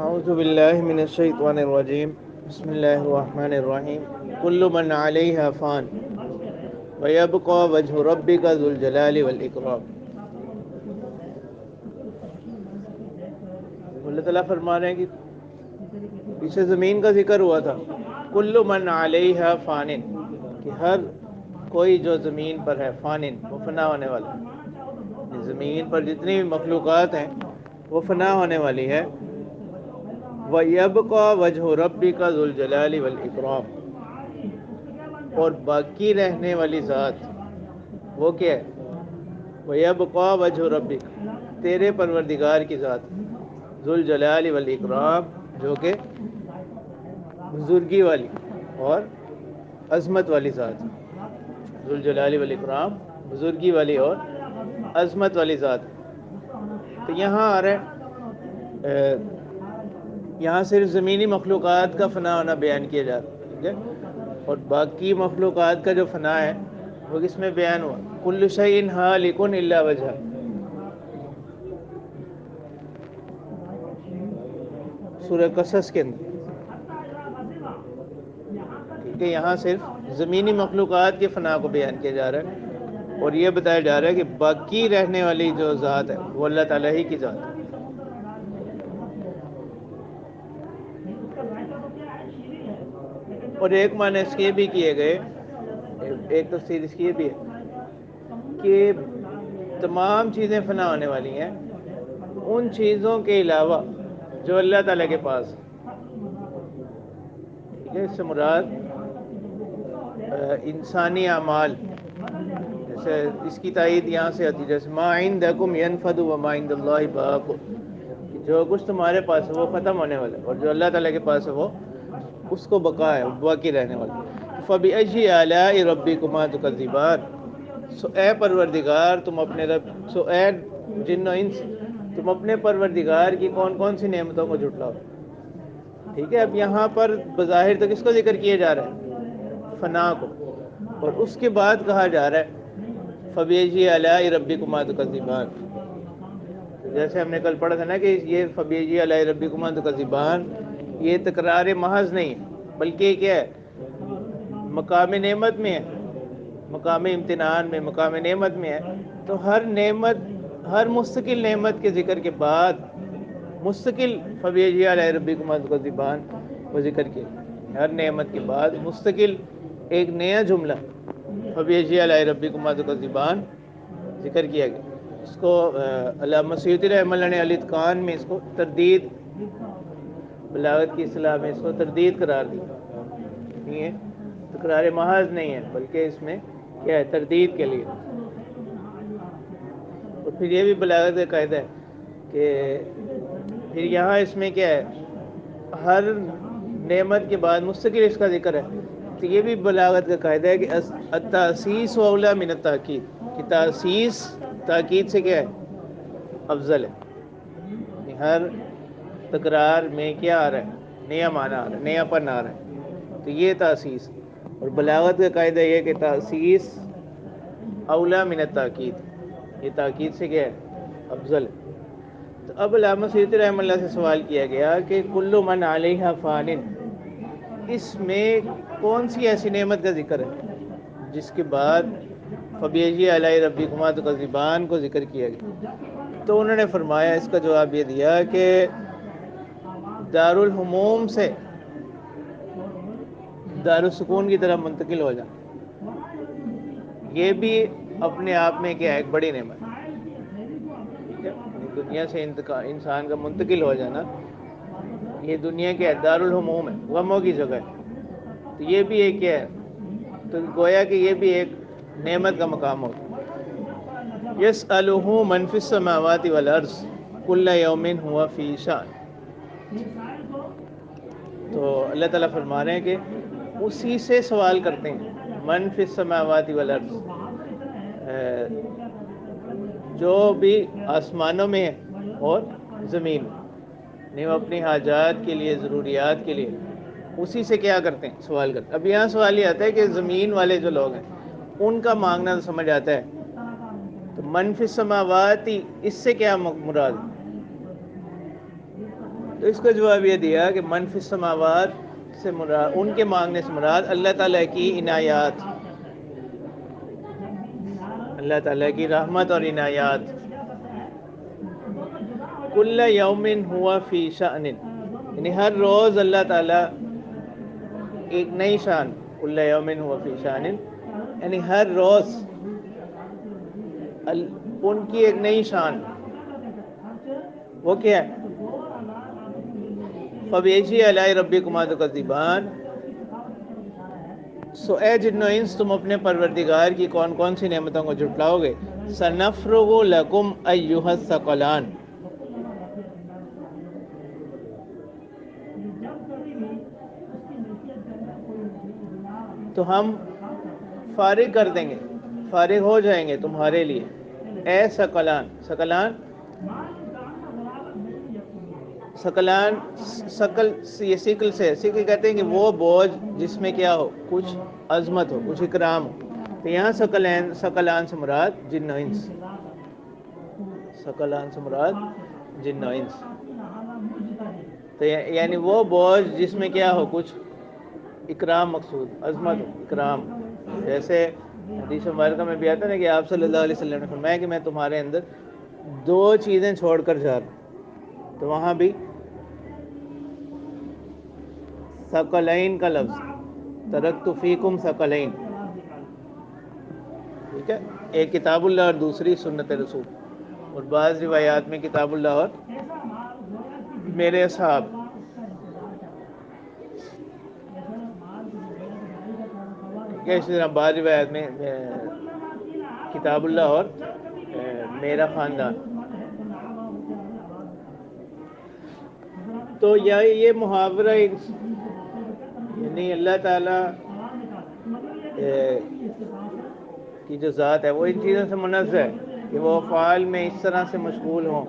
اعوذ باللہ من الشیطان الرجیم بسم اللہ الرحمن الرحیم کل من علیہا فان ویبقى وجہ ربک ذو الجلال والاکرام۔ اللہ تعالیٰ فرما رہے ہیں کہ پیچھے زمین کا ذکر ہوا تھا، کل من علیہا فان، کہ ہر کوئی جو زمین پر ہے، فان وہ فنا ہونے والا ہے، زمین پر جتنی بھی مخلوقات ہیں وہ فنا ہونے والی ہے۔ وَيَبْقَى وَجْهُ رَبِّكَ ذُو الْجَلَالِ وَالْإِكْرَامِ، اور باقی رہنے والی ذات وہ کیا ہے؟ وَيَبْقَى وَجْهُ رَبِّكَ، تیرے پروردگار کی ذات، ذُو الْجَلَالِ وَالْإِكْرَامِ، جو کہ بزرگی والی اور عظمت والی ذات، ذو الجلال والاکرام، بزرگی والی اور عظمت والی ذات۔ تو یہاں آ رہا ہے، یہاں صرف زمینی مخلوقات کا فنا ہونا بیان کیا جا رہا ہے، ٹھیک ہے؟ اور باقی مخلوقات کا جو فنا ہے وہ کس میں بیان ہوا؟ کل شیء ہالک الا وجہہ، سورہ قصص کے اندر، ٹھیک ہے؟ یہاں صرف زمینی مخلوقات کے فنا کو بیان کیا جا رہا ہے، اور یہ بتایا جا رہا ہے کہ باقی رہنے والی جو ذات ہے وہ اللہ تعالیٰ ہی کی ذات ہے۔ اور ایک معنی اس کے بھی کیے گئے، ایک تفسیر اس کی بھی ہے کہ تمام چیزیں فنا ہونے والی ہیں ان چیزوں کے علاوہ جو اللہ تعالیٰ کے پاس ہے، ٹھیک ہے؟ اس سے مراد انسانی اعمال، جیسے اس کی تائید یہاں سے آتی ہے، جیسے ما عندکم ینفد وما عند اللہ باق، جو کچھ تمہارے پاس ہے وہ ختم ہونے والا ہے، اور جو اللہ تعالیٰ کے پاس ہے وہ اس کو بقا ہے، باقی رہنے والا۔ فَبِأَيِّ آلَاءِ رَبِّكُمَا تُكَذِّبَانِ، سو اے پروردگار تم اپنے رب، سو اے جن و انس تم اپنے پروردگار کی کون کون سی نعمتوں کو جھٹلاؤ، ٹھیک ہے؟ اب یہاں پر بظاہر تو کس کو ذکر کیا جا رہا ہے؟ فنا کو، اور اس کے بعد کہا جا رہا ہے فَبِأَيِّ آلَاءِ رَبِّكُمَا تُكَذِّبَانِ، جیسے ہم نے کل پڑھا تھا نا کہ یہ فَبِأَيِّ آلَاءِ رَبِّكُمَا تُكَذِّبَانِ یہ تکرار محض نہیں ہے، بلکہ یہ کیا ہے؟ مقام نعمت میں ہے، مقام امتنان میں، مقام نعمت میں ہے۔ تو ہر نعمت، ہر مستقل نعمت کے ذکر کے بعد مستقل فَبِأَيِّ آلَاءِ رَبِّكُمَا تُكَذِّبَانِ وہ ذکر کیا، ہر نعمت کے بعد مستقل ایک نیا جملہ فَبِأَيِّ آلَاءِ رَبِّكُمَا تُكَذِّبَانِ ذکر کیا گیا۔ اس کو علامہ سیوطی رحمہ اللہ نے الاتقان میں اس کو تردید، بلاغت کی اصطلاح میں اس کو تردید قرار دیا، نہیں ہے تکرار محض نہیں ہے، بلکہ اس میں کیا ہے؟ تردید کے لیے۔ اور پھر یہ بھی بلاغت کا قاعدہ ہے کہ پھر یہاں اس میں کیا ہے؟ ہر نعمت کے بعد مستقل اس کا ذکر ہے، تو یہ بھی بلاغت کا قاعدہ ہے کہ التاسیس اولی من التاکید، کہ تاسیس تاکید سے کیا ہے؟ افضل ہے۔ ہر تکرار میں کیا آ رہا ہے؟ نیا معنی آ رہا ہے، نیا پن آ رہا ہے، تو یہ تاسیس۔ اور بلاغت کا قاعدہ یہ کہ تاسیس اولی من التاکید، یہ تاکید سے کیا ہے؟ افضل ہے۔ تو اب علامہ سیوطی رحمہ اللہ سے سوال کیا گیا کہ کل من علیہا فان، اس میں کون سی ایسی نعمت کا ذکر ہے جس کے بعد فَبِأَيِّ آلَاءِ رَبِّكُمَا تُكَذِّبَانِ کو ذکر کیا گیا؟ تو انہوں نے فرمایا، اس کا جواب یہ دیا کہ دارالہموم سے دارالسکون کی طرف منتقل ہو جانا، یہ بھی اپنے آپ میں کیا ہے؟ ایک بڑی نعمت، ٹھیک ہے؟ دنیا سے انسان کا منتقل ہو جانا، یہ دنیا کے دارالہموم ہے، غموں کی جگہ ہے، تو یہ بھی ایک کیا ہے؟ تو گویا کہ یہ بھی ایک نعمت کا مقام ہوگا۔ یسألہ من فی السماوات والارض کل یوم هو فی شأن، تو اللہ تعالیٰ فرما رہے ہیں کہ اسی سے سوال کرتے ہیں، من فی السماوات والارض، جو بھی آسمانوں میں ہے اور زمین میں، نہیں وہ اپنی حاجات کے لیے، ضروریات کے لیے اسی سے کیا کرتے ہیں؟ سوال کرتے ہیں۔ اب یہاں سوال یہ آتا ہے کہ زمین والے جو لوگ ہیں ان کا مانگنا تو سمجھ آتا ہے، تو من فی السماوات اس سے کیا مراد؟ تو اس کا جواب یہ دیا کہ من فی السماوات سے مراد، ان کے مانگنے سے مراد اللہ تعالیٰ کی عنایات، اللہ تعالیٰ کی رحمت اور عنایات. کل یوم ہوا فی شأن، یعنی ہر روز اللہ تعالیٰ ایک نئی شان، کل یوم ہوا فی شأن یعنی ہر روز ان کی ایک نئی شان. وہ کیا ہے؟ فَبِأَيِّ آلَاءِ رَبِّكُمَا تُكَذِّبَانِ، سو اے جن و انس تم اپنے پروردگار کی کون کون سی نعمتوں کو جھٹلاؤ گے. سَنَفْرُغُ لَكُمْ أَيُّهَ الثَّقَلَانِ، تو ہم فارغ کر دیں گے، فارغ ہو جائیں گے تمہارے لیے. اے ثقلان، ثقلان ثقلان ثقل، یہ سکل سے، سکل کہتے ہیں کہ وہ بوجھ جس میں کیا ہو، کچھ عظمت ہو، کچھ اکرام ہو. تو یہاں ثقلان، ثقلان سے مراد جن و انس، ثقلان سے مراد جن و انس. تو یعنی وہ بوجھ جس میں کیا ہو، کچھ اکرام مقصود، عظمت ہو، اکرام. جیسے حدیث مبارکہ میں بھی آتا ہے نا کہ آپ صلی اللہ علیہ وسلم نے فرمایا کہ میں تمہارے اندر دو چیزیں چھوڑ کر جا رہا ہوں. تو وہاں بھی ثقلین کا لفظ، ترکت فیکم ثقلین، ٹھیک ہے. ایک کتاب اللہ اور دوسری سنت رسول، اور بعض روایات میں کتاب اللہ اور میرے اصحاب. ٹھیک ہے. اسی طرح بعض روایات میں کتاب اللہ اور میرا خاندان. تو یہ محاورہ یعنی اللہ تعالیٰ کی جو ذات ہے وہ ان چیزوں سے منزہ ہے کہ وہ افعال میں اس طرح سے مشغول ہوں،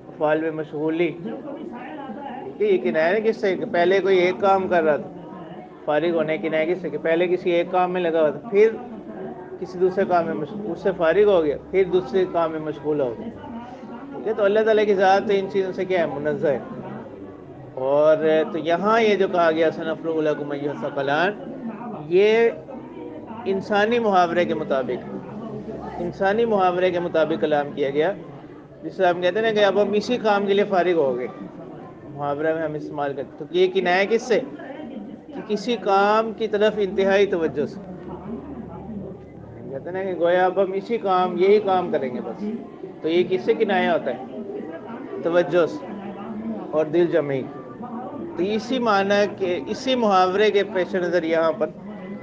افعال میں مشغولی. یہ کنایہ ہے کس سے کہ پہلے کوئی ایک کام کر رہا تھا، فارغ ہونے کی کنایہ کس سے کہ پہلے کسی ایک کام میں لگا ہوا تھا، پھر کسی دوسرے کام میں مشغول، اس سے فارغ ہو گیا، پھر دوسرے کام میں مشغول ہو گیا. ٹھیک ہے. تو اللہ تعالیٰ کی ذات ان چیزوں سے کیا ہے، منزہ ہے. اور تو یہاں یہ جو کہا گیا سنفرغ لکم ایھا الثقلان، یہ انسانی محاورے کے مطابق، انسانی محاورے کے مطابق کلام کیا گیا. جس سے ہم کہتے ہیں نا کہ اب ہم اسی کام کے لیے فارغ ہو گئے، محاورہ میں ہم استعمال کرتے. تو یہ کنایہ کس سے کہ کسی کام کی طرف انتہائی توجہ سے. کہتے ہیں نا کہ گویا اب ہم اسی کام، یہی کام کریں گے بس. تو یہ کس سے کنایہ ہوتا ہے؟ توجہ سے اور دل جمعی. تو اسی معنی کہ اسی محاورے کے پیش نظر یہاں پر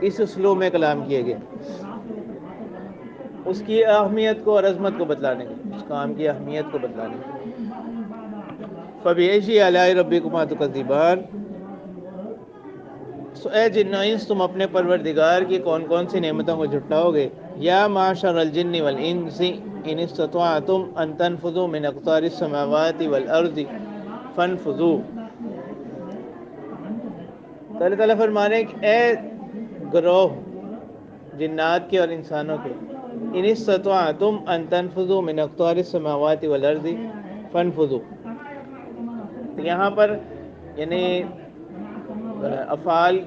اس اسلوب میں کلام کیے گئے، اس کی اہمیت کو اور عظمت کو بتلانے کے، اس کام کی اہمیت کو بتلانے کے. فَبِأَيِّ آلَاءِ رَبِّكُمَا تُكَذِّبَانِ، سو اے جن و انس تم اپنے پروردگار کی کون کون سی نعمتوں کو جھٹلاؤ گے. یا معشر الجن والانس ان استطعتم ان تنفذوا من اقطار السماوات والارض فانفذوا. تو اللہ تعالیٰ فرمانے ہیں کہ اے گروہ جنات کے اور انسانوں کے، ان استطعتم ان تنفذوا من اقطار السماوات والارض فانفذوا. یہاں پر یعنی افعال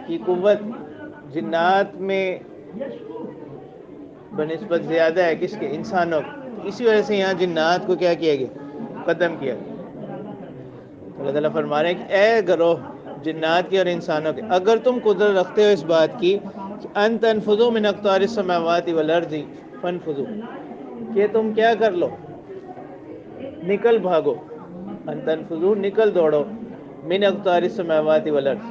کی قوت جنات میں بنسبت زیادہ ہے کس کے؟ انسانوں کے. اسی وجہ سے یہاں جنات کو کیا کیا گیا؟ قدم کیا گیا. اللہ تعالیٰ فرما رہے ہیں کہ اے گروہ جنات کے اور انسانوں کے، اگر تم قدرت رکھتے ہو اس بات کی کہ ان تنفذوا من اقطار السماوات والارض فانفذوا، کہ تم کیا کر لو؟ نکل بھاگو. ان تنفذوا، نکل دوڑو، من اقطار السماوات والارض،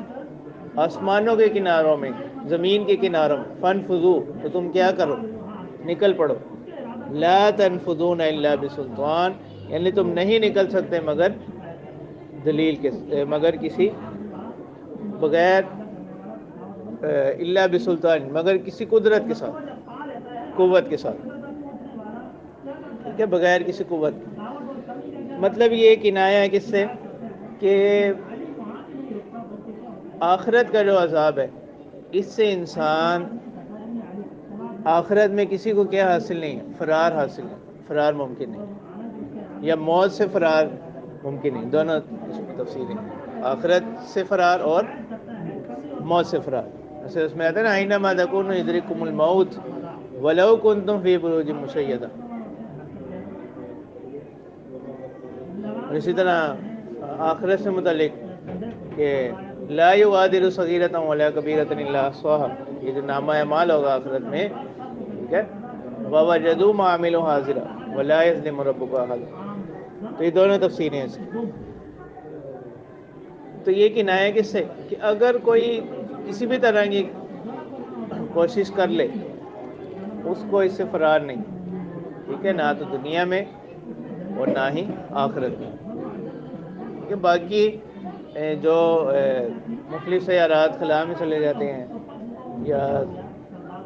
آسمانوں کے کناروں میں، زمین کے کناروں میں. فانفذوا، تو تم کیا کرو؟ نکل پڑو. لا تنفذون الا بسلطان، یعنی تم نہیں نکل سکتے مگر دلیل کے، مگر کسی بغیر الا بسلطان، مگر کسی قدرت کے ساتھ، قوت کے ساتھ. ٹھیک ہے، بغیر کسی قوت. مطلب یہ کنایہ ہے کس سے کہ آخرت کا جو عذاب ہے اس سے انسان آخرت میں کسی کو کیا حاصل نہیں ہے؟ فرار حاصل نہیں، فرار ممکن نہیں. یا موت سے فرار ممکن نہیں، دونوں اس میں تفصیلیں ہیں، آخرت سے فرار اور موت سے فرار. جیسے اس میں آتا ہے نا اینما تکونوا یدرککم الموت ولو کنتم فی بروج مشیدہ. اور اسی طرح آخرت سے متعلق کہ لا یغادر صغیرۃ ولا کبیرۃ الا احصاها، یہ جو نامہ اعمال ہوگا آخرت میں، ٹھیک ہے، ووجدوا ما عملوا حاضرا ولا یظلم ربک احدا. تو یہ دونوں تفسیریں ہیں اس کی. تو یہ کنایہ ہے کس سے کہ اگر کوئی کسی بھی طرح کی کوشش کر لے اس کو اس سے فرار نہیں، ٹھیک ہے، نہ تو دنیا میں اور نہ ہی آخرت میں. کہ باقی جو مختلف سیارات خلا میں چلے جاتے ہیں یا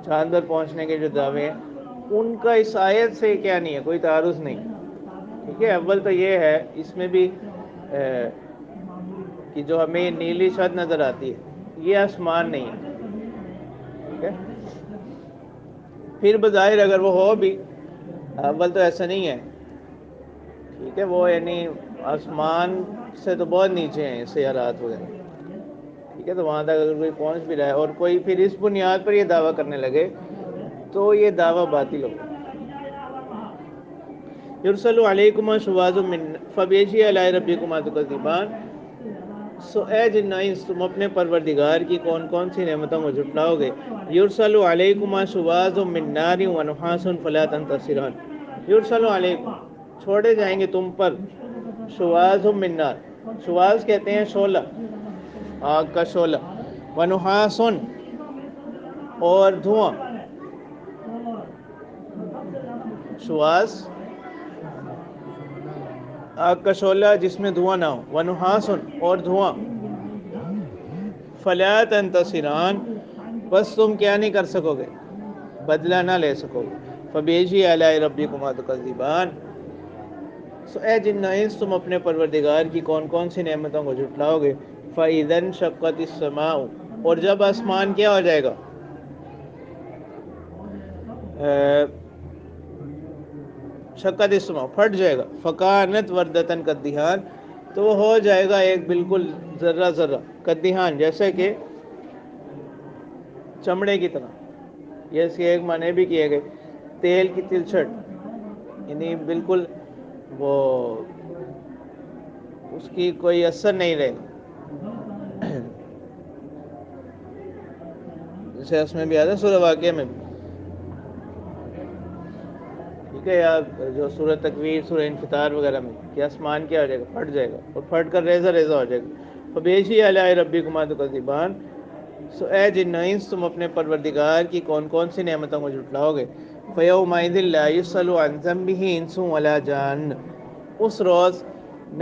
چاند پر پہنچنے کے جو دعوے ہیں، ان کا اس آیت سے کیا نہیں ہے، کوئی تعارض نہیں. ٹھیک ہے، اول تو یہ ہے اس میں بھی کہ جو ہمیں نیلی چھت نظر آتی ہے یہ آسمان نہیں ہے. ٹھیک ہے، پھر بظاہر اگر وہ ہو بھی، اول تو ایسا نہیں ہے. ٹھیک ہے، وہ یعنی آسمان سے تو بہت نیچے ہیں سیارات وغیرہ. ٹھیک ہے، تو وہاں تک اگر کوئی پہنچ بھی رہا ہے اور کوئی پھر اس بنیاد پر یہ دعویٰ کرنے لگے تو یہ دعویٰ باطل ہوگا. یرسل علیکما شواظ من فبیجی علی ربکما تکذبان. سو اے جن و انس تم اپنے پروردگار کی کون کون سی نعمتوں کو جھٹلاؤ گے. یرسل علیکما شواظ من نار ونحاس فلا تنتصران. یرسل علیکم، چھوڑے جائیں گے تم پر، شواظ من نار، شواظ کہتے ہیں شعلہ، آگ کا شعلہ، ونحاس اور دھواں. شواظ آگ کا شعلہ جس میں دھواں نہ ہو، ونحاس اور دھواں، فلا تنتصران، بس تم کیا نہیں کر سکو گے، بدلہ نہ لے سکو گے. فبیجی علی ربکما تکذبان. سو اے جن و انس تم اپنے پروردگار کی کون کون سی نعمتوں کو جھٹلاؤ گے. فَإِذَا انشَقَّتِ السَّمَاءُ، اور جب آسمان کیا ہو جائے گا، شقت السماء، پھٹ جائے گا، فکانت وردتن کالدہان، تو وہ ہو جائے گا ایک بالکل ذرہ ذرہ، کالدہان جیسے کہ چمڑے کی طرح. یہ اس کے ایک معنی بھی کیے گئے تیل کی تلچھٹ، یعنی بالکل وہ اس کی کوئی اثر نہیں رہے گا. جیسے اس میں بھی آتا ہے سورہ واقعہ میں بھی. ٹھیک ہے، یا جو سورہ تکویر، سورہ انفطار وغیرہ میں کہ آسمان کیا ہو جائے گا، پھٹ جائے گا اور پھٹ کر ریزہ ریزہ ہو جائے گا. فبیجی علی ربکما تکذبان. سو اے جن و انس تم اپنے پروردگار کی کون کون سی نعمتوں کو جھٹلاؤ گے. فیومئذ لا یسأل عن ذنبہ انس ولا جان. اس روز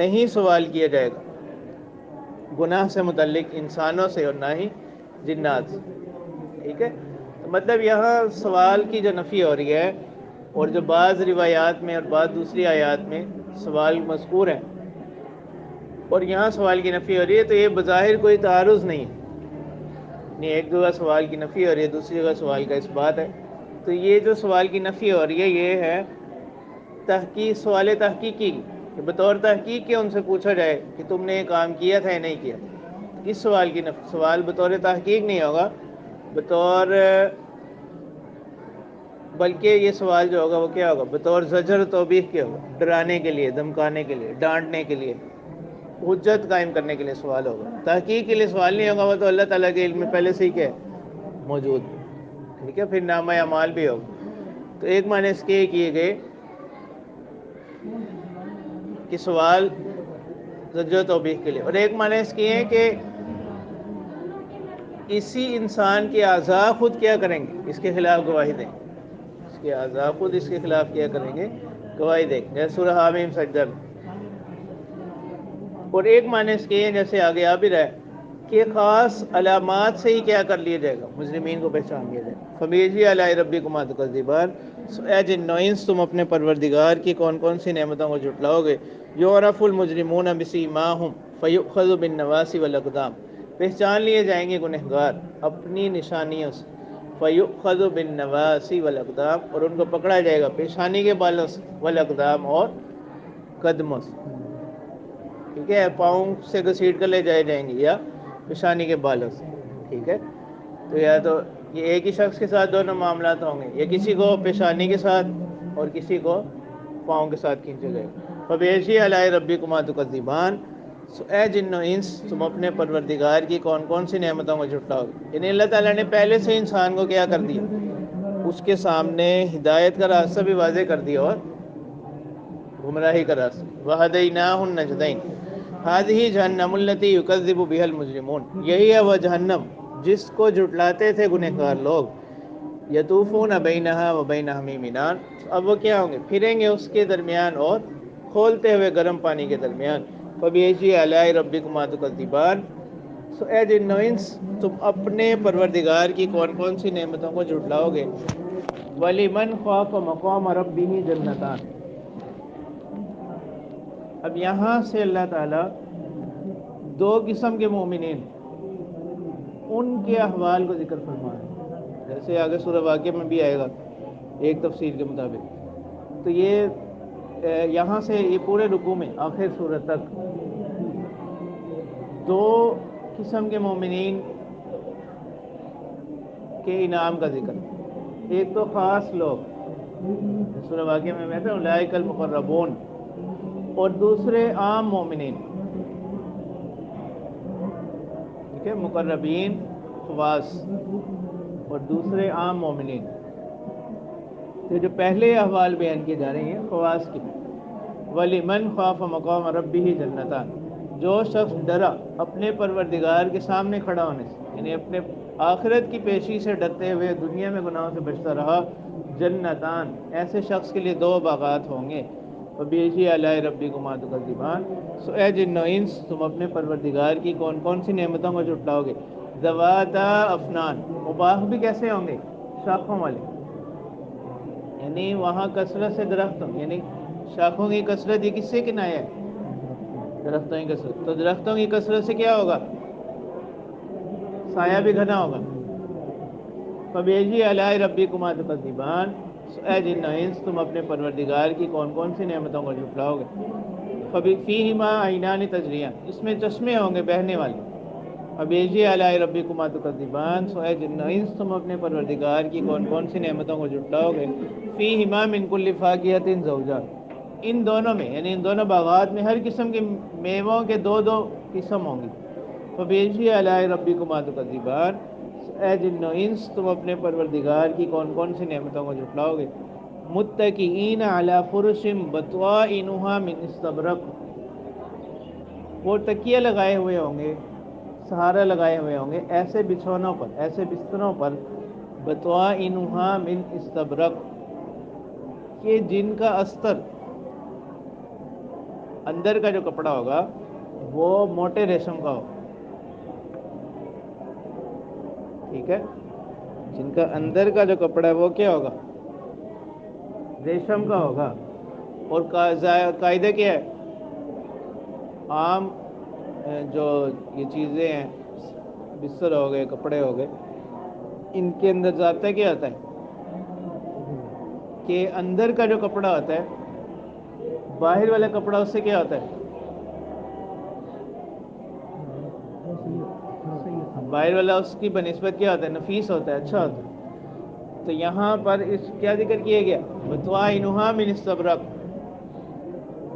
نہیں سوال کیا جائے گا گناہ سے متعلق انسانوں سے اور نہ ہی جنات سے. ٹھیک ہے، تو مطلب یہاں سوال کی جو نفی ہو رہی ہے، اور جو بعض روایات میں اور بعض دوسری آیات میں سوال مذکور ہیں اور یہاں سوال کی نفی ہو رہی ہے، تو یہ بظاہر کوئی تعارض نہیں ہے. نہیں، ایک جگہ سوال کی نفی ہو رہی ہے، دوسری جگہ سوال کا اس بات ہے. تو یہ جو سوال کی نفی ہو رہی ہے یہ ہے تحقیق، سوال تحقیقی، کہ بطور تحقیق کے ان سے پوچھا جائے کہ تم نے یہ کام کیا تھا یا نہیں کیا. اس سوال کی نفی، سوال بطور تحقیق نہیں ہوگا، بطور، بلکہ یہ سوال جو ہوگا وہ کیا ہوگا، بطور زجر توبیخ کے ہوگا، ڈرانے کے لیے، دھمکانے کے لیے، ڈانٹنے کے لیے، حجت قائم کرنے کے لیے سوال ہوگا. تحقیق کے لیے سوال نہیں ہوگا، وہ تو اللہ تعالیٰ کے علم میں پہلے سے ہی کیا ہے، موجود. ٹھیک ہے، پھر نامہ اعمال بھی ہوگا. تو ایک معنی اس کے کیے گئے کہ سوال زجر و توبیخ کے لیے، اور ایک معنی اس کی ہے کہ اسی انسان کے اعضاء خود کیا کریں گے، اس کے خلاف گواہی دیں گے. اس کے اعضاء خود اس کے خلاف کیا کریں گے، گواہی دیں گے، جیسے سورہ حامیم سجدہ میں. اور ایک معنی اس کے ہے جیسے آگے آ بھی رہا ہے کہ خاص علامات سے ہی کیا کر لیا جائے گا، مجرمین کو پہچان لیا جائے گا. فبیجی علی ربکما تکذبان. اے جن و انس تم اپنے پروردگار کی کون کون سی نعمتوں کو جھٹلاؤ گے. یعرف المجرمون بسیماہم فیؤخذ بالنواصی والاقدام. پہچان لیے جائیں گے گنہگار اپنی نشانیوں سے، فیؤخذ بالنواصی والاقدام، اور ان کو پکڑا جائے گا پیشانی کے بالوں سے، والاقدام اور قدموں سے. ٹھیک ہے، پاؤں سے گھسیٹ کر لے جائے جائیں گے یا پیشانی کے بالوں سے. ٹھیک ہے، تو یا تو یہ ایک ہی شخص کے ساتھ دونوں معاملات ہوں گے، یا کسی کو پیشانی کے ساتھ اور کسی کو پاؤں کے ساتھ کھینچے گئے. فبیشی علی ربکما تکذبان، سو اے جن و انس تم اپنے پروردگار کی کون کون سی نعمتوں کو جھٹلاؤ گے. یعنی اللہ تعالیٰ نے پہلے سے انسان کو کیا کر دیا، اس کے سامنے ہدایت کا راستہ بھی واضح کر دیا اور گمراہی کا راستہ. وَهَدَيْنَاهُ النَّجْدَيْنِ هَذِهِ جَهَنَّمُ الَّتِي يُكَذِّبُ بِهَا الْمُجْرِمُونَ، یہی ہے وہ جہنم جس کو جھٹلاتے تھے گنہگار لوگ. یطوفون بینہا و بین حمیم آن، اب وہ کیا ہوں گے، پھریں گے اس کے درمیان اور کھولتے ہوئے گرم پانی کے درمیان. فَبِأَيِّ آلَاءِ رَبِّكُمَا تُكَذِّبَانِ، سو اے جن و انس تم اپنے پروردگار کی کون کون سی نعمتوں کو جھٹلاؤ گے. وَلِمَنْ خَافَ مَقَامَ رَبِّهِ جَنَّتَانِ، اب یہاں سے اللہ تعالیٰ دو قسم کے مومنین ان کے احوال کو ذکر فرما رہے ہیں، جیسے آگے سورہ واقعہ میں بھی آئے گا ایک تفسیر کے مطابق. تو یہ یہاں سے یہ پورے رکوع میں آخر سورت تک دو قسم کے مومنین کے انعام کا ذکر. ایک تو خاص لوگ، سورہ واقعہ میں کہتے ہیں اولئک المقربون، اور دوسرے عام مومنین. ٹھیک ہے، مقربین خواص اور دوسرے عام مومنین. تو جو پہلے احوال بیان کیے جا رہے ہیں خواص کی. وَلِمَنْ خَافَ مَقَامَ رَبِّهِ جَنَّتَانِ، جو شخص ڈرا اپنے پروردگار کے سامنے کھڑا ہونے سے، یعنی اپنے آخرت کی پیشی سے ڈرتے ہوئے دنیا میں گناہوں سے بچتا رہا. جنتان، ایسے شخص کے لیے دو باغات ہوں گے. فَبِأَيِّ آلَاءِ رَبِّكُمَا تُكَذِّبَانِ، سو اے جن و انس تم اپنے پروردگار کی کون کون سی نعمتوں کو جھٹلاؤ گے. ذواتا افنان، وہ باغ بھی کیسے ہوں گے، شاخوں والے. یعنی وہاں کثرت سے درخت ہوں، یعنی شاخوں کی کثرت، یہ کس سے کنایا ہے، درختوں کی کثرت. تو درختوں کی کثرت سے کیا ہوگا، سایہ بھی گھنا ہوگا. فَبِأَيِّ آلَاءِ رَبِّكُمَا تُكَذِّبَانِ، سو اے جن و انس تم اپنے پروردگار کی کون کون سی نعمتوں کو جھٹلاؤ گے. فِيهِمَا عَيْنَانِ تَجْرِيَانِ، اس میں چشمے ہوں گے بہنے والے. فَبِأَيِّ آلَاءِ رَبِّكُمَا تُكَذِّبَانِ، سو اے جن و انس تم اپنے پروردگار کی کون کون سی نعمتوں کو جھٹلاؤ گے. فِيهِمَا مِن كُلِّ فَاكِهَةٍ زَوْجَانِ، ان دونوں میں یعنی ان دونوں باغات میں ہر قسم کے میووں کے دو دو قسم ہوں گی. فَبِأَيِّ آلَاءِ رَبِّكُمَا تُكَذِّبَانِ، اے جن و انس تم اپنے پروردگار کی کون کون سی نعمتوں کو جھٹلاؤ گے. متکئین علی فرش بطوائنها من استبرق، وہ تکیے لگائے ہوئے ہوں گے، سہارا لگائے ہوئے ہوں گے ایسے بچھونوں پر، ایسے بستروں پر. بطوائنها من استبرق، کہ جن کا استر، اندر کا جو کپڑا ہوگا وہ موٹے ریشم کا ہوگا. ٹھیک ہے، جن کا اندر کا جو کپڑا ہے وہ کیا ہوگا، ریشم کا ہوگا. اور قاعدہ کیا ہے، عام جو یہ چیزیں ہیں، بستر ہو گئے، کپڑے ہو گئے، ان کے اندر ضابطہ کیا ہوتا ہے کہ اندر کا جو کپڑا ہوتا ہے، باہر والا کپڑا اس سے کیا ہوتا ہے، باہر والا اس کی بنسبت کیا ہوتا ہے، نفیس ہوتا ہے، اچھا ہوتا ہے. تو یہاں پر اس کیا ذکر کیا گیا، بطوائنها من استبرق،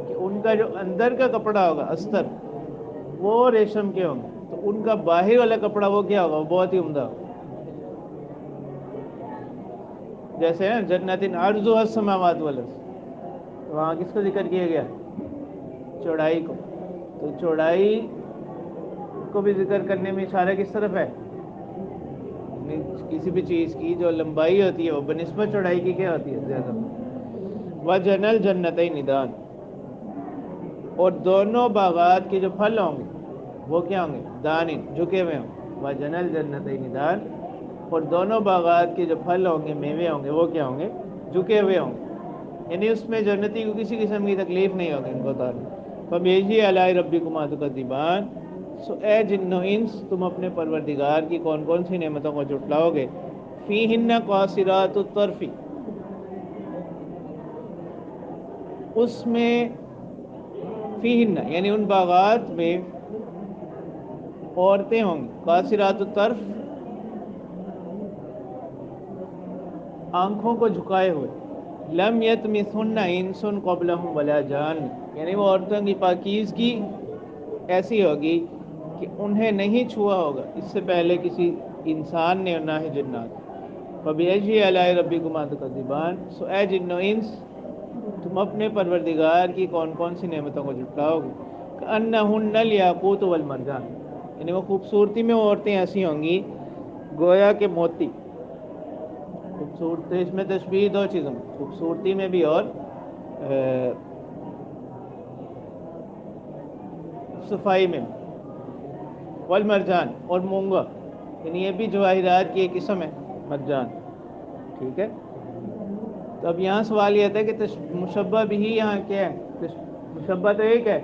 کہ ان کا جو اندر کا کپڑا ہوگا استر وہ ریشم کے ہوں گے، تو ان کا باہر والا کپڑا وہ کیا ہوگا، وہ بہت ہی عمدہ ہوگا. جیسے جنت عرضها السماوات والارض، تو وہاں کس کو ذکر کیا گیا، چوڑائی کو. تو چوڑائی کو بھی ذکر کرنے میں اشارہ کس طرف ہے، کسی بھی چیز کی جو لمبائی ہوتی ہے وہ بنسبت چوڑائی کی کیا ہوتی ہے، زیادہ. وَجَنَى الْجَنَّتَيْنِ دَانٍ، اور دونوں باغات کے جو پھل ہوں گے وہ کیا ہوں گے، دان، جھکے ہوئے ہوں. وَجَنَى الْجَنَّتَيْنِ دَانٍ، اور دونوں باغات کے جو پھل ہوں گے، میوے ہوں گے، وہ کیا ہوں گے، جھکے ہوئے ہوں گے. یعنی اس میں جنتی کو کسی قسم کی تکلیف نہیں ہوگی ان کو تعالیٰ. فَبِأَيِّ آلَاءِ رَبِّكُمَا تُكَذِّبَانِ، سو اے جن و انس تم اپنے پروردگار کی کون کون سی نعمتوں کو جھٹلاؤ گے. فِيهِنَّ قَاصِرَاتُ الطَّرْفِ، اس میں فیہن یعنی ان باغات میں عورتیں ہوں گی، قاصرات الطرف آنکھوں کو جھکائے ہوئے، لم یطمثن انس قبلہم ولا جان یعنی وہ عورتوں کی پاکیزگی ایسی ہوگی کہ انہیں نہیں چھوا ہوگا اس سے پہلے کسی انسان نے، نہ ہی جنات۔ فَبِأَيِّ آلَاءِ رَبِّكُمَا تُكَذِّبَانِ سو اے جن و انس تم اپنے پروردگار کی کون کون سی نعمتوں کو جھٹلاؤ گے؟ كَأَنَّهُنَّ الْيَاقُوتُ وَالْمَرْجَانُ یعنی وہ خوبصورتی میں وہ عورتیں ایسی ہوں گی گویا کہ موتی۔ خوبصورتی اس میں تشبیہ دو چیزوں میں، خوبصورتی میں بھی اور صفائی میں بھی، والمرجان اور مونگا یعنی یہ بھی جواہرات کی ایک قسم ہے مرجان، ٹھیک ہے۔ تو اب یہاں سوال یہ تھا کہ مشبہ بھی یہاں کیا ہے؟ مشبہ تو ایک ہے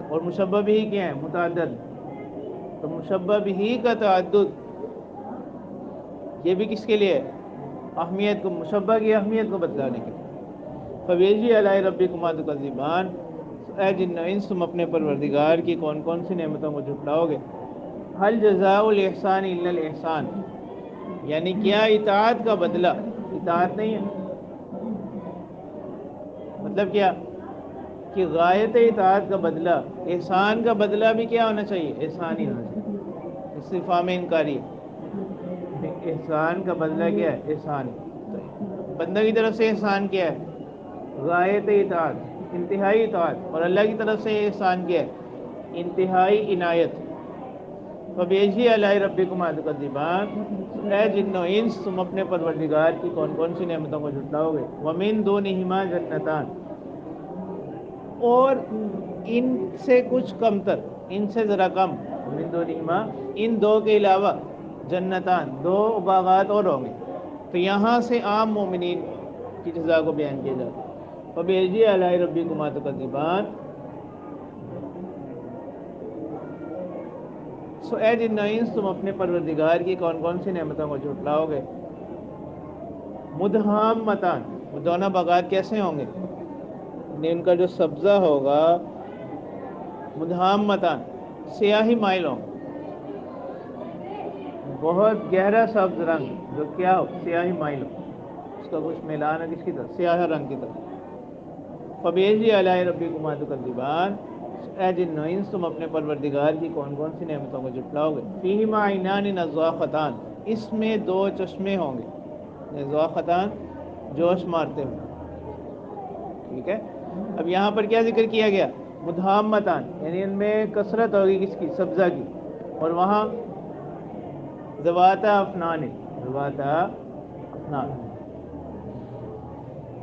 اور مشبہ بھی کیا ہے؟ متعدد۔ تو مشبہ بھی کا تعدد یہ بھی کس کے لیے ہے؟ اہمیت کو، مشبہ کی اہمیت کو بتلانے کے لیے۔ فَبِأَيِّ آلَاءِ رَبِّكُمَا تُكَذِّبَانِ اے جن و انس تم اپنے پروردگار کی کون کون سی نعمتوں کو جھٹلاؤ گے؟ هل جزاء الاحسان الا الاحسان یعنی کیا اطاعت کا بدلہ اطاعت نہیں ہے؟ مطلب کیا کہ غایت اطاعت کا بدلہ، احسان کا بدلہ بھی کیا ہونا چاہیے؟ احسان ہی ہونا چاہیے۔ استفہام انکاری، احسان کا بدلہ کیا ہے؟ احسان۔ بندہ کی طرف سے احسان کیا ہے؟ غایت اطاعت، انتہائی اطاعت، اور اللہ کی طرف سے احسان کیا ہے؟ انتہائی عنایت۔ فَبِأَيِّ آلَاءِ رَبِّكُمَا تُكَذِّبَانِ اے جن و انس تم اپنے پروردگار کی کون کون سی نعمتوں کو جھٹلاؤ گے؟ وَمِن دُونِهِمَا جَنَّتَانِ اور ان سے کچھ کمتر، ان سے ذرا کم، وَمِن دُونِهِمَا ان دو کے علاوہ جنتان دو باغات اور ہوں گے۔ تو یہاں سے عام مومنین کی جزا کو بیان کیا جاتا ہے۔ فَبِأَيِّ آلَاءِ رَبِّكُمَا تُكَذِّبَانِ سو اے جن و انس تم اپنے پروردگار کی کون کون سی نعمتوں کو جھٹلاؤ گے؟ مدہامتان وہ دونوں باغات کیسے ہوں گے؟ یعنی ان کا جو سبزہ ہوگا مدہامتان سیاہی مائل ہوں، بہت گہرا سبز رنگ جو کیا ہو؟ سیاہی مائل ہو، اس کا کچھ میلان ہے کس کی طرف؟ سیاہ رنگ کی طرف۔ فَبِأَيِّ آلَاءِ رَبِّكُمَا تُكَذِّبَانِ اے جن و انس تم اپنے پروردگار کی کون کون سی نعمتوں کو جھٹلاؤ گے؟ فِيهِمَا عَيْنَانِ نَضَّاخَتَانِ اس میں دو چشمے ہوں گے، نضاختان جوش مارتے ہوئے، ٹھیک ہے۔ اب یہاں پر کیا ذکر کیا گیا؟ مدہامتان یعنی ان میں کثرت ہوگی کس کی؟ سبزہ کی، اور وہاں ذواتا افنان، ذواتا افنان،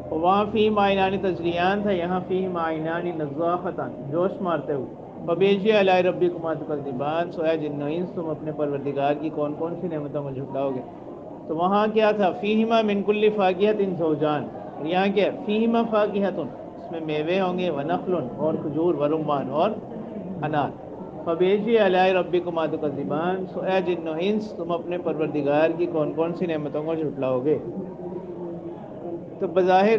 اور وہاں فِيهِمَا عَيْنَانِ تجریان تھا، یہاں فِيهِمَا عَيْنَانِ نَضَّاخَتَانِ جوش مارتے ہوئے۔ فَبِأَيِّ آلَاءِ رَبِّكُمَا تُكَذِّبَانِ سو اے جن و انس تم اپنے پروردگار کی کون کون سی نعمتوں کو جھٹلاؤ گے؟ تو وہاں کیا تھا؟ فِيهِمَا مِن كُلِّ فَاكِهَةٍ زَوْجَانِ، اور یہاں کیا ہے؟ فِيهِمَا فَاكِهَةٌ اس میں میوے ہوں گے، وَنَخْلٌ اور کھجور، وَرُمَّان اور انار۔ فَبِأَيِّ آلَاءِ رَبِّكُمَا تُكَذِّبَانِ سو اے جن و انس تم اپنے پروردگار کی کون کون سی نعمتوں کو جھٹلاؤ گے؟ تو بظاہر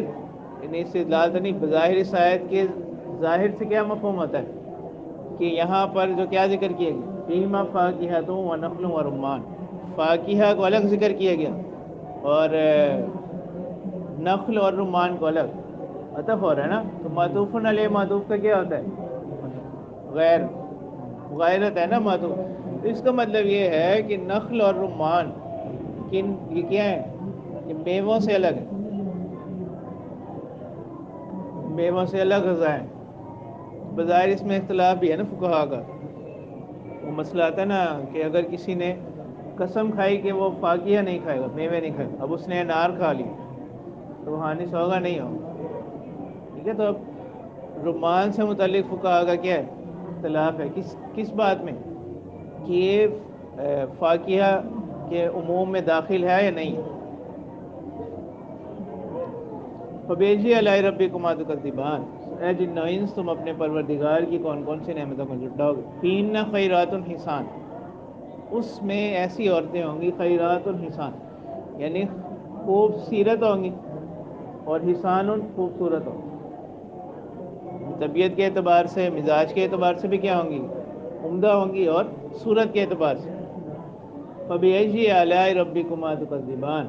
یعنی استدلال تو نہیں، بظاہر اس آیت کے ظاہر سے کیا مفہوم ہوتا ہے کہ یہاں پر جو کیا ذکر کیا گیا؟ فِيهِمَا فَاكِهَةٌ وَنَخْلٌ وَرُمَّان، فاکہہ کو الگ ذکر کیا گیا اور نخل اور رمان کو الگ، عطف ہو رہا ہے نا، تو معطوف علیہ معطوف کا کیا ہوتا ہے؟ غیر، مغایرت ہے نا معطوف۔ تو اس کا مطلب یہ ہے کہ نخل اور رمان یہ کیا ہے؟ یہ میووں سے الگ ہے، میووں سے الگ غذا ہے۔ بظاہر اس میں اختلاف بھی ہے نا فقہا کا، وہ مسئلہ آتا ہے نا کہ اگر کسی نے قسم کھائی کہ وہ فاکیہ نہیں کھائے گا، میوے نہیں کھائے گا، اب اس نے انار کھا لی تو وہ حانث ہوگا نہیں ہوگا، ٹھیک ہے۔ تو اب رمان سے متعلق فقہا کا کیا ہے؟ اختلاف ہے، کس بات میں کہ یہ فاکیہ کے عموم میں داخل ہے یا نہیں۔ فَبِأَيِّ آلَاءِ رَبِّكُمَا تُكَذِّبَانِ اے جن و انس تم اپنے پروردگار کی کون کون سی نعمتوں کو جھٹلاؤ گے؟ فِيهِنَّ خَيْرَاتٌ حِسَان اس میں ایسی عورتیں ہوں گی، خیرات الحسان یعنی خوبصورت ہوں گی، اور حسان خوبصورت ہوں گی، طبیعت کے اعتبار سے، مزاج کے اعتبار سے بھی کیا ہوں گی؟ عمدہ ہوں گی، اور صورت کے اعتبار سے۔ فَبِأَيِّ آلَاءِ رَبِّكُمَا تُكَذِّبَانِ،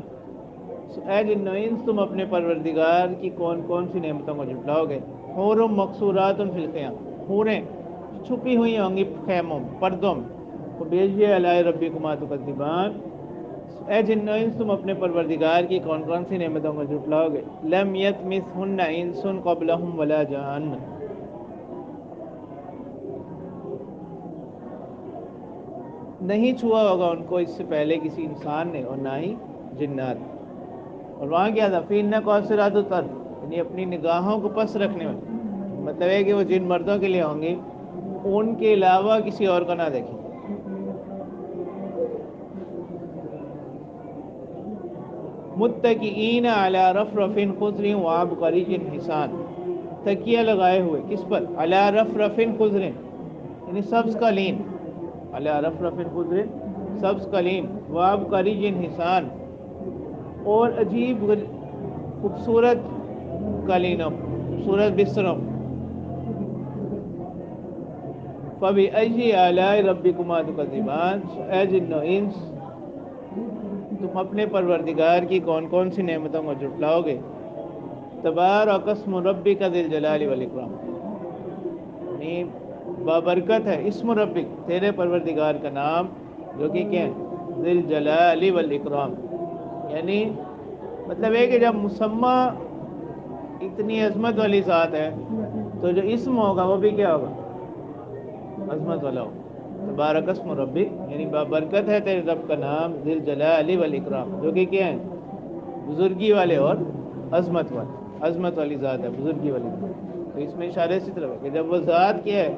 اے جن و انس تم اپنے پروردگار کی کون کون سی نعمتوں کو جھٹلاؤ گے؟ حور مقصورات فی الخیام، حوریں چھپی ہوئی ہوں گی خیموں پردوں میں۔ فَبِأَيِّ آلَاءِ رَبِّكُمَا تُكَذِّبَانِ، اے جن و انس تم اپنے پروردگار کی کون کون سی نعمتوں کو جھٹلاؤ گے؟ لم یطمثہن انس قبلہم ولا جان، نہیں چھوا ہوگا ان کو اس سے پہلے کسی انسان نے، اور نہ ہی جنات۔ اور وہاں کیا تھا؟ فی انکم قاصرات الطرف، یعنی اپنی نگاہوں کو پس رکھنے والے، مطلب ہے کہ وہ جن مردوں کے لیے ہوں گی ان کے علاوہ کسی اور کو نہ دیکھیں۔ متکئین علی رفرف خضر وعبقری حسان، تکیہ لگائے ہوئے کس پر؟ علی رفرف خضر، یعنی سبز قالین، علی رفرف خضر سبز قالین، وعبقری حسان، اور عجیب خوبصورت قالینوں، خوبصورت بستروں۔ فَبِأَيِّ آلَاءِ رَبِّكُمَا تُكَذِّبَانِ، اے جن و انس تم اپنے پروردگار کی کون کون سی نعمتوں کو جھٹلاؤ گے؟ تبارک اسم ربک ذی الجلال والاکرام، یعنی بابرکت ہے اسم ربک، تیرے پروردگار کا نام، جو کہ کیا ہے؟ ذی الجلال والاکرام، یعنی مطلب ہے کہ جب مسمى اتنی عظمت والی ذات ہے تو جو اسم ہوگا وہ بھی کیا ہوگا؟ عظمت والا ہوگا۔ تبارک اسم ربک، یعنی بابرکت ہے تیرے رب کا نام، ذی الجلال والاکرام، جو کہ کیا ہے؟ بزرگی والے اور عظمت والے، عظمت والی ذات ہے، بزرگی والی ذات۔ تو اس میں اشارے اسی طرح ہے کہ جب وہ ذات کیا ہے؟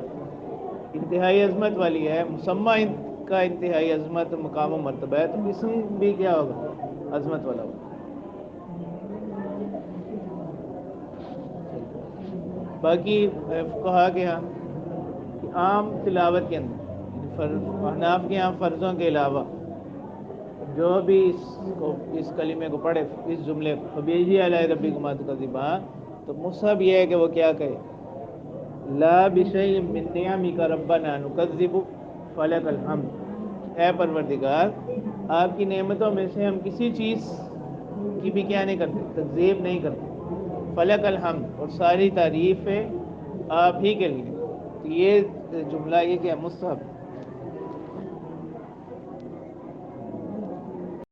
انتہائی عظمت والی ہے، مسمى کا انتہائی عظمت مقام و مرتبہ ہے، تو اسم بھی کیا ہوگا؟ عظمت والا ہوگا۔ باقی فقہا کے ہاں عام تلاوت کے اندر، احناف کے ہاں فرضوں کے علاوہ جو بھی اس کلمے کو پڑھے، اس جملے کو فَبِأَيِّ آلَاءِ رَبِّكُمَا تُكَذِّبَانِ، تو مصحف یہ ہے کہ وہ کیا کہے؟ لا بِشَيْءٍ مِّن نِّعَمِكَ رَبَّنَا نُكَذِّبُ فَلَكَ الْحَمْدُ، اے پروردگار آپ کی نعمتوں میں سے ہم کسی چیز کی بھی کیا نہیں کرتے؟ تکذیب نہیں کرتے۔ فلک الحمد، اور ساری تعریفیں آپ ہی کے لیے۔ تو یہ جملہ یہ کیا مصحف